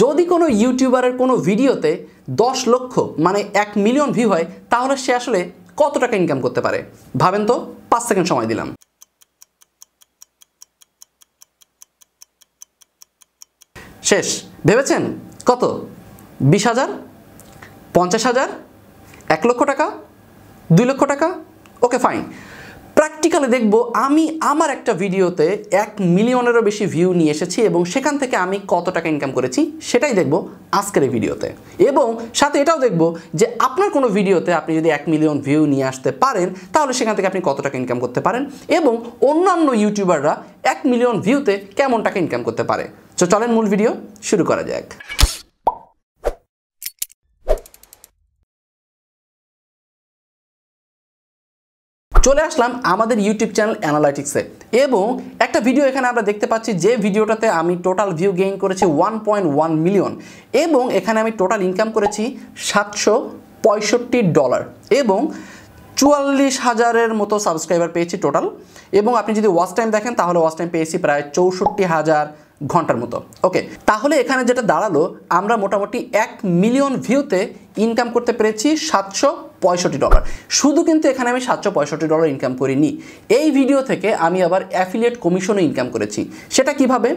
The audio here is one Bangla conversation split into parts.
যদি কোনো ইউটিউবারের কোনো ভিডিওতে 10 লক্ষ মানে 1 মিলিয়ন ভিউ হয় তাহলে সে আসলে কত টাকা ইনকাম করতে পারে? ভাবেন তো, 5 সেকেন্ড সময় দিলাম। শেষ। ভেবেছেন কত? 20,000, 50,000, 1 লক্ষ টাকা, 2 লক্ষ টাকা? Okay fine. প্র্যাকটিক্যালি দেখব আমি আমার একটা ভিডিওতে 1 মিলিয়নেরও বেশি ভিউ নিয়ে এসেছি এবং সেখান থেকে আমি কত টাকা ইনকাম করেছি সেটাই দেখব আজকের এই ভিডিওতে। এবং সাথে এটাও দেখব যে আপনার কোনো ভিডিওতে আপনি যদি 1 মিলিয়ন ভিউ নিয়ে আসতে পারেন তাহলে সেখান থেকে আপনি কত টাকা ইনকাম করতে পারেন এবং অন্যান্য ইউটিউবাররা 1 মিলিয়ন ভিউতে কেমন টাকা ইনকাম করতে পারে। তো চলেন মূল ভিডিও শুরু করা যাক। চলে আসলাম আমাদের ইউটিউব চ্যানেল অ্যানালাইটিক্সে এবং একটা ভিডিও এখানে আমরা দেখতে পাচ্ছি যে ভিডিওটাতে আমি টোটাল ভিউ গেইন করেছি 1.1 মিলিয়ন এবং এখানে আমি টোটাল ইনকাম করেছি $765 এবং 44,000-এর মতো সাবস্ক্রাইবার পেয়েছি টোটাল। এবং আপনি যদি ওয়াচ টাইম দেখেন তাহলে ওয়াচ টাইম পেয়েছি প্রায় 64,000 ঘন্টার মতো। ওকে, তাহলে এখানে যেটা দাঁড়ালো আমরা মোটামুটি 1 মিলিয়ন ভিউতে ইনকাম করতে পেরেছি $765। শুধু কিন্তু এখানে আমি $765 ইনকাম করিনি, এই ভিডিও থেকে আমি আবার অ্যাফিলিয়েট কমিশনও ইনকাম করেছি। সেটা কিভাবে?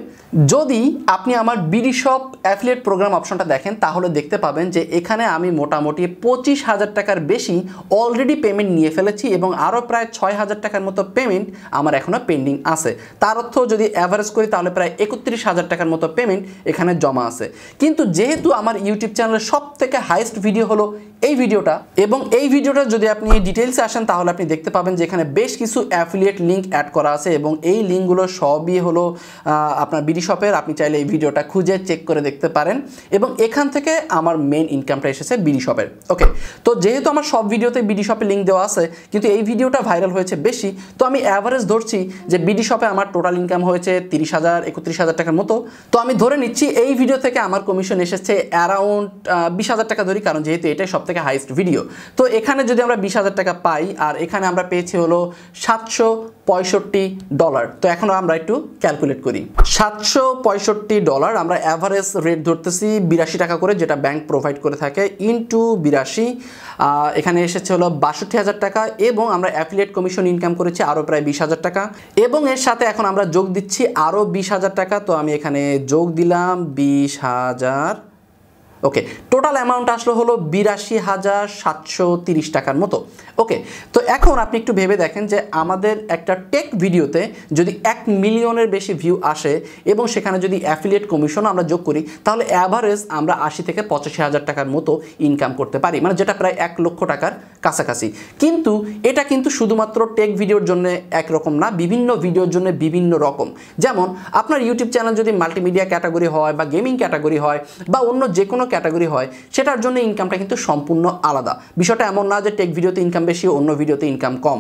যদি আপনি আমার বিডি শপ অ্যাফিলিয়েট প্রোগ্রাম অপশনটা দেখেন তাহলে দেখতে পাবেন যে এখানে আমি মোটামুটি 25,000 টাকার বেশি অলরেডি পেমেন্ট নিয়ে ফেলেছি এবং আরও প্রায় 6,000 টাকার মতো পেমেন্ট আমার এখনও পেন্ডিং আছে। তার অর্থ যদি অ্যাভারেজ করি তাহলে প্রায় 31,000 টাকার মতো পেমেন্ট এখানে জমা আছে। কিন্তু যেহেতু আমার ইউটিউব চ্যানেলের সব থেকে হাইয়েস্ট ভিডিও হলো এই ভিডিওটা এবং এই ভিডিওটা যদি আপনি ডিটেইলসে আসেন তাহলে আপনি দেখতে পাবেন যে এখানে বেশ কিছু অ্যাফিলিয়েট লিঙ্ক অ্যাড করা আছে এবং এই লিঙ্কগুলো সবই হলো আপনার বিডি শপের। আপনি চাইলে এই ভিডিওটা খুঁজে চেক করে দেখতে পারেন এবং এখান থেকে আমার মেইন ইনকামটা এসেছে বিডি শপের। ওকে, তো যেহেতু আমার সব ভিডিওতে বিডি শপের লিঙ্ক দেওয়া আছে কিন্তু এই ভিডিওটা ভাইরাল হয়েছে বেশি, তো আমি অ্যাভারেজ ধরছি যে বিডি শপে আমার টোটাল ইনকাম হয়েছে 30,000 31,000 টাকার মতো। তো আমি ধরে নিচ্ছি এই ভিডিও থেকে আমার কমিশন এসেছে অ্যারাউন্ড 20,000 টাকা ধরি, কারণ যেহেতু এটাই সব থেকে হাইয়েস্ট ভিডিও। তো এখানে যদি আমরা 20,000 টাকা পাই আর এখানে আমরা পেয়েছি হলো $765। তো এখন আমরা একটু ক্যালকুলেট করি। $765 আমরা অ্যাভারেজ রেট ধরতেছি 82 টাকা করে, যেটা ব্যাংক প্রোভাইড করে থাকে, ইনটু 82 এখানে এসেছে হলো 62,000 টাকা এবং আমরা অ্যাফিলিয়েট কমিশন ইনকাম করেছি আরও প্রায় 20,000 টাকা এবং এর সাথে এখন আমরা যোগ দিচ্ছি আরও 20,000 টাকা। তো আমি এখানে যোগ দিলাম 20,000। ওকে, টোটাল অ্যামাউন্ট আসলো হলো 82,730 টাকার মতো। ওকে, তো এখন আপনি একটু ভেবে দেখেন যে আমাদের একটা টেক ভিডিওতে যদি 1 মিলিয়নের বেশি ভিউ আসে এবং সেখানে যদি অ্যাফিলিয়েট কমিশনও আমরা যোগ করি তাহলে অ্যাভারেজ আমরা 80 থেকে 85,000 টাকার মতো ইনকাম করতে পারি, মানে যেটা প্রায় 1 লক্ষ টাকার কাছাকাছি। কিন্তু এটা কিন্তু শুধুমাত্র টেক ভিডিওর জন্য একরকম না, বিভিন্ন ভিডিওর জন্য বিভিন্ন রকম। যেমন আপনার ইউটিউব চ্যানেল যদি মাল্টিমিডিয়া ক্যাটাগরি হয় বা গেমিং ক্যাটাগরি হয় বা অন্য যে কোনো ক্যাটাগরি হয় সেটার জন্য ইনকামটা কিন্তু সম্পূর্ণ আলাদা। বিষয়টা এমন না যে টেক ভিডিওতে ইনকাম বেশি অন্য ভিডিওতে ইনকাম কম।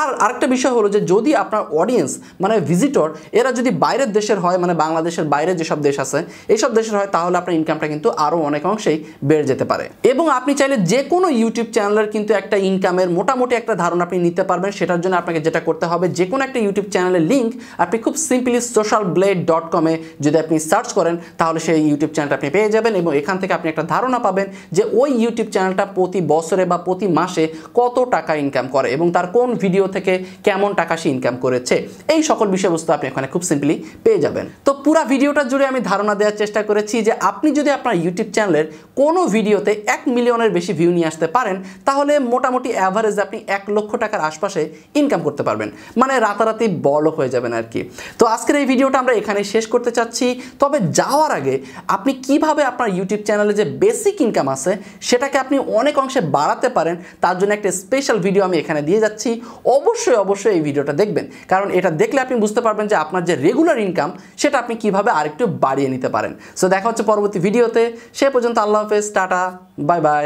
আর আরেকটা বিষয় হলো যে যদি আপনার অডিয়েন্স মানে ভিজিটর এরা যদি বাইরের দেশের হয়, মানে বাংলাদেশের বাইরে যেসব দেশ আছে এইসব দেশের হয়, তাহলে আপনার ইনকামটা কিন্তু আরও অনেক অংশেই বেড়ে যেতে পারে। এবং আপনি চাইলে যে কোনো ইউটিউব চ্যানেলের কিন্তু একটা ইনকামের মোটামুটি একটা ধারণা আপনি নিতে পারবেন। সেটার জন্য আপনাকে যেটা করতে হবে, যে কোনো একটা ইউটিউব চ্যানেলের লিঙ্ক আপনি খুব সিম্পলি socialblade.com-এ যদি আপনি সার্চ করেন তাহলে সেই ইউটিউব চ্যানেলটা আপনি পেয়ে যাবেন এবং এখান থেকে আপনি একটা ধারণা পাবেন যে ওই ইউটিউব চ্যানেলটা প্রতি বছরে বা প্রতি মাসে কত টাকা ইনকাম করে এবং তার কোন ভিডিও থেকে কেমন টাকা সে ইনকাম করেছে। এই সকল বিষয়বস্তু আপনি এখানে খুব সিম্পলি পেয়ে যাবেন। তো পুরো ভিডিওটা জুড়ে আমি ধারণা দেওয়ার চেষ্টা করেছি যে আপনি যদি আপনার ইউটিউব চ্যানেলের কোনো ভিডিওতে 1 মিলিয়নের বেশি ভিউ নিয়ে আসতে পারেন তাহলে মোটামুটি অ্যাভারেজ আপনি 1 লক্ষ টাকার আশপাশে ইনকাম করতে পারবেন, মানে রাতারাতি বড়লোক হয়ে যাবেন আর কি। তো আজকের এই ভিডিওটা আমরা এখানে শেষ করতে চাচ্ছি। তবে যাওয়ার আগে আপনি কিভাবে আপনার ইউটিউব চ্যানেলে যে বেসিক ইনকাম আছে সেটাকে আপনি অনেক অংশে বাড়াতে পারেন তার জন্য একটা স্পেশাল ভিডিও আমি এখানে দিয়ে যাচ্ছি। অবশ্যই এই ভিডিওটা দেখবেন, কারণ এটা দেখলে আপনি বুঝতে পারবেন যে আপনার যে রেগুলার ইনকাম সেটা আপনি কিভাবে আরেকটু বাড়িয়ে নিতে পারেন। সো দেখা হচ্ছে পরবর্তী ভিডিওতে, সে পর্যন্ত আল্লাহ হাফেজ, টাটা, বাই বাই।